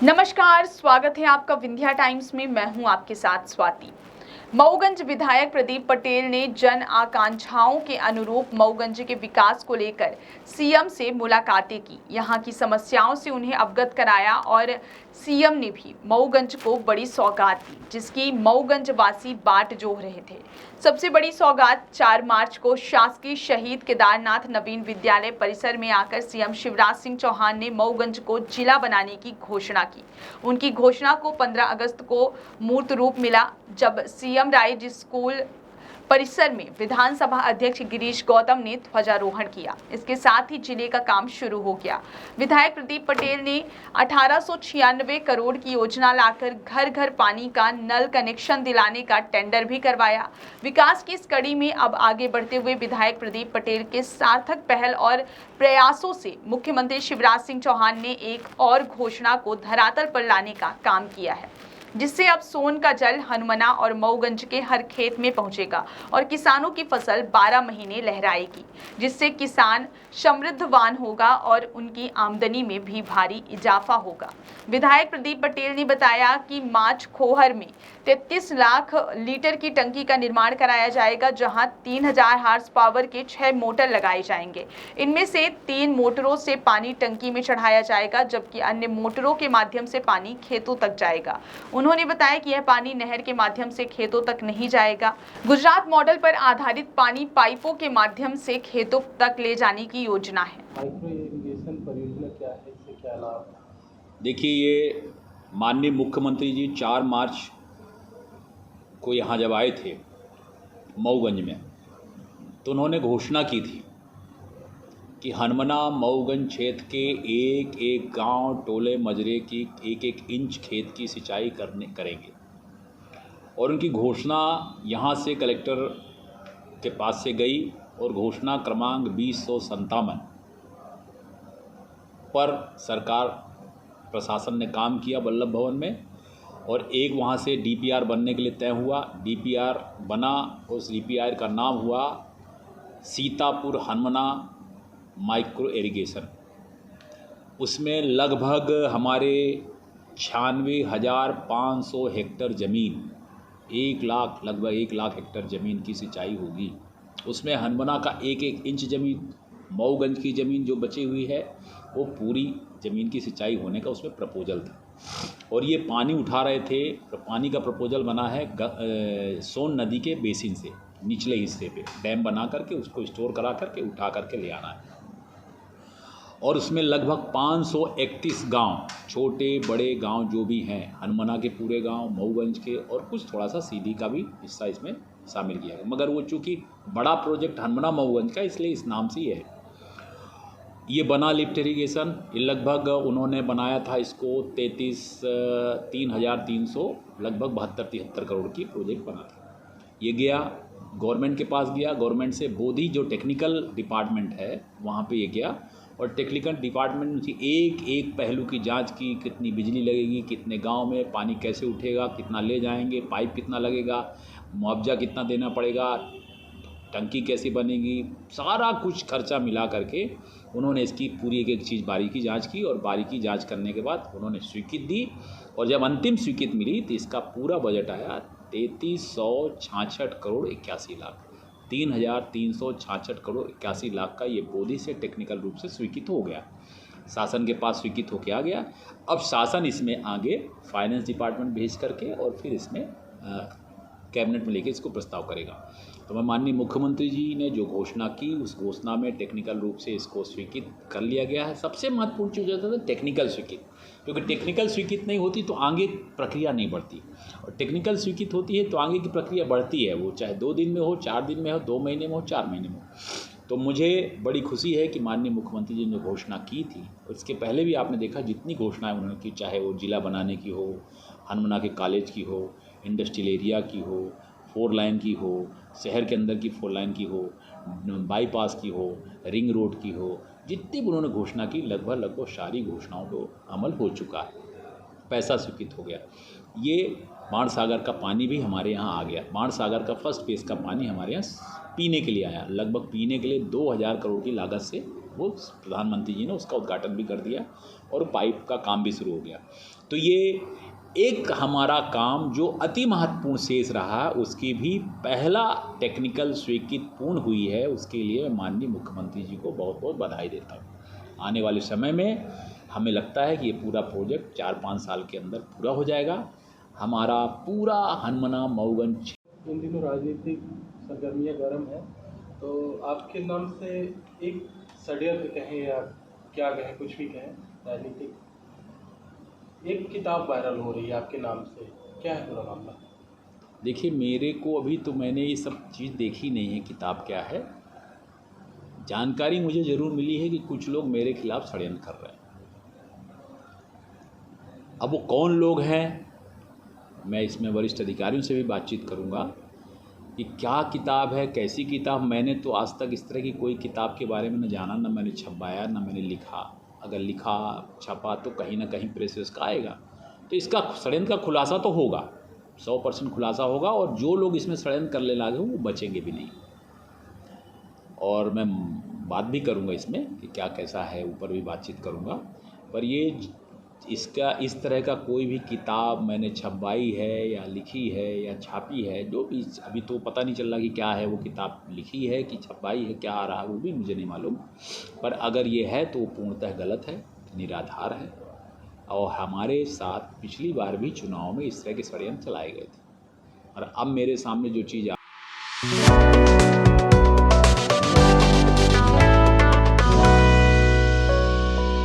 नमस्कार, स्वागत है आपका विंध्या टाइम्स में। मैं हूं आपके साथ स्वाति। मऊगंज विधायक प्रदीप पटेल ने जन आकांक्षाओं के अनुरूप मऊगंज के विकास को लेकर सीएम से मुलाकातें की, यहां की समस्याओं से उन्हें अवगत कराया और सीएम ने भी मऊगंज को बड़ी सौगात दी, जिसकी मऊगंज वासी बाट जोह रहे थे। सबसे बड़ी सौगात 4 मार्च को शासकीय शहीद केदारनाथ नवीन विद्यालय परिसर में आकर सीएम शिवराज सिंह चौहान ने मऊगंज को जिला बनाने की घोषणा की। उनकी घोषणा को 15 अगस्त को मूर्त रूप मिला, जब सीएम राइज स्कूल परिसर में विधानसभा अध्यक्ष गिरीश गौतम ने ध्वजारोहण किया। इसके साथ ही जिले का काम शुरू हो गया। विधायक प्रदीप पटेल ने 1896 करोड़ की योजना लाकर घर घर पानी का नल कनेक्शन दिलाने का टेंडर भी करवाया। विकास की इस कड़ी में अब आगे बढ़ते हुए विधायक प्रदीप पटेल के सार्थक पहल और प्रयासों से मुख्यमंत्री शिवराज सिंह चौहान ने एक और घोषणा को धरातल पर लाने का काम किया है, जिससे अब सोन का जल हनुमना और मऊगंज के हर खेत में पहुंचेगा और किसानों की फसल 12 महीने लहराएगी, जिससे किसान समृद्धवान होगा और उनकी आमदनी में भी भारी इजाफा होगा। विधायक प्रदीप पटेल ने बताया कि माच खोहर में 33 लाख लीटर की टंकी का निर्माण कराया जाएगा, जहां 3000 हार्स पावर के 6 मोटर लगाए जाएंगे। इनमें से 3 मोटरों से पानी टंकी में चढ़ाया जाएगा, जबकि अन्य मोटरों के माध्यम से पानी खेतों तक जाएगा। उन्होंने बताया कि यह पानी नहर के माध्यम से खेतों तक नहीं जाएगा। गुजरात मॉडल पर आधारित पानी पाइपों के माध्यम से खेतों तक ले जाने की योजना है। माइक्रो इरिगेशन परियोजना क्या है, इससे क्या लाभ? देखिए, ये माननीय मुख्यमंत्री जी 4 मार्च को यहाँ जब आए थे मऊगंज में, तो उन्होंने घोषणा की थी कि हनुमना मऊगंज क्षेत्र के एक एक गांव, टोले, मजरे की 1-1 इंच खेत की सिंचाई करेंगे। और उनकी घोषणा यहाँ से कलेक्टर के पास से गई और घोषणा क्रमांक 2057 पर सरकार प्रशासन ने काम किया वल्लभ भवन में, और एक वहाँ से डीपीआर बनने के लिए तय हुआ। डीपीआर बना, उस डीपीआर का नाम हुआ सीतापुर हनुमना माइक्रो इरिगेशन। उसमें लगभग हमारे 96,500 हेक्टर ज़मीन, लगभग 1 लाख हेक्टर ज़मीन की सिंचाई होगी। उसमें हनुमना का 1-1 इंच ज़मीन, मऊगंज की ज़मीन जो बची हुई है, वो पूरी ज़मीन की सिंचाई होने का उसमें प्रपोजल था। और ये पानी उठा रहे थे, तो पानी का प्रपोजल बना है सोन नदी के बेसिन से निचले हिस्से पे डैम बना करके उसको स्टोर करा करके उठा करके ले आना है। और उसमें लगभग 531 गांव, छोटे बड़े गांव जो भी हैं, हनुमना के पूरे गांव, मऊगंज के, और कुछ थोड़ा सा सीधी का भी हिस्सा इसमें शामिल किया गया। मगर वो चूँकि बड़ा प्रोजेक्ट हनुमना मऊगंज का, इसलिए इस नाम से ही है। ये बना लिफ्ट इरीगेशन, ये लगभग उन्होंने बनाया था इसको 3,300 लगभग 72-73 करोड़ की प्रोजेक्ट बना था। ये गया गवर्नमेंट के पास, गया गवर्नमेंट से बोधी जो टेक्निकल डिपार्टमेंट है वहाँ पे ये गया, और टेक्निकल डिपार्टमेंट ने एक पहलू की जांच की, कितनी बिजली लगेगी, कितने गांव में पानी कैसे उठेगा, कितना ले जाएंगे, पाइप कितना लगेगा, मुआवजा कितना देना पड़ेगा, टंकी कैसे बनेगी, सारा कुछ खर्चा मिला करके उन्होंने इसकी पूरी एक चीज़ बारीकी जांच की। और बारीकी जांच करने के बाद उन्होंने स्वीकृति दी, और जब अंतिम स्वीकृति मिली तो इसका पूरा बजट आया 3366 करोड़ 81 लाख, 3,366 करोड़ 81 लाख का ये बोधी से टेक्निकल रूप से स्वीकृत हो गया, शासन के पास स्वीकृत होकर आ गया। अब शासन इसमें आगे फाइनेंस डिपार्टमेंट भेज करके और फिर इसमें कैबिनेट में लेके इसको प्रस्ताव करेगा। तो मैं माननीय मुख्यमंत्री जी ने जो घोषणा की, उस घोषणा में टेक्निकल रूप से इसको स्वीकृत कर लिया गया है। सबसे महत्वपूर्ण चीज़ होता है टेक्निकल स्वीकृति, क्योंकि टेक्निकल स्वीकृति नहीं होती तो आगे प्रक्रिया नहीं बढ़ती, और टेक्निकल स्वीकृति होती है तो आगे की प्रक्रिया बढ़ती है, वो चाहे 2 दिन में हो, 4 दिन में हो, 2 महीने में हो, 4 महीने में हो। तो मुझे बड़ी खुशी है कि माननीय मुख्यमंत्री जी ने घोषणा की थी, और इसके पहले भी आपने देखा जितनी घोषणाएं उन्होंने की, चाहे वो जिला बनाने की हो, हनुमना के कॉलेज की हो, इंडस्ट्रियल एरिया की हो, 4 लाइन की हो, शहर के अंदर की 4 लाइन की हो, बाईपास की हो, रिंग रोड की हो, जितनी भी उन्होंने घोषणा की लगभग सारी घोषणाओं को अमल हो चुका है, पैसा स्वीकृत हो गया। ये बाण सागर का पानी भी हमारे यहाँ आ गया। बाण सागर का फर्स्ट फेज़ का पानी हमारे यहाँ पीने के लिए आया, लगभग पीने के लिए 2000 करोड़ की लागत से वो प्रधानमंत्री जी ने उसका उद्घाटन भी कर दिया और पाइप का काम भी शुरू हो गया। तो ये एक हमारा काम जो अति महत्वपूर्ण शेष रहा, उसकी भी पहला टेक्निकल स्वीकृति पूर्ण हुई है, उसके लिए माननीय मुख्यमंत्री जी को बहुत बहुत बधाई देता हूँ। आने वाले समय में हमें लगता है कि ये पूरा प्रोजेक्ट 4-5 साल के अंदर पूरा हो जाएगा। हमारा पूरा हनुमाना मऊगंज इन दिनों राजनीतिक सरगर्मियाँ गर्म है, तो आपके नाम से एक षड्यंत्र कहें या क्या कहें, कुछ भी कहें, राजनीतिक एक किताब वायरल हो रही है आपके नाम से, क्या है पूरा मामला? देखिए, मेरे को अभी तो मैंने ये सब चीज़ देखी नहीं है, किताब क्या है। जानकारी मुझे ज़रूर मिली है कि कुछ लोग मेरे खिलाफ षड्यंत्र कर रहे हैं। अब वो कौन लोग हैं, मैं इसमें वरिष्ठ अधिकारियों से भी बातचीत करूंगा कि क्या किताब है, कैसी किताब। मैंने तो आज तक इस तरह की कोई किताब के बारे में न जाना, न मैंने छपवाया, न मैंने लिखा। अगर लिखा छपा तो कहीं ना कहीं प्रेस का आएगा, तो इसका षड्यंत्र का खुलासा तो होगा, 100% खुलासा होगा, और जो लोग इसमें षड्यंत्र करने लगे वो बचेंगे भी नहीं। और मैं बात भी करूंगा इसमें कि क्या कैसा है, ऊपर भी बातचीत करूंगा। पर ये इसका इस तरह का कोई भी किताब मैंने छपवाई है या लिखी है या छापी है, जो भी अभी तो पता नहीं चल रहा कि क्या है, वो किताब लिखी है कि छपवाई है, क्या आ रहा है वो भी मुझे नहीं मालूम। पर अगर ये है तो वो पूर्णतः गलत है, निराधार है। और हमारे साथ पिछली बार भी चुनाव में इस तरह के षड्यंत्र चलाए गए थे, और अब मेरे सामने जो चीज़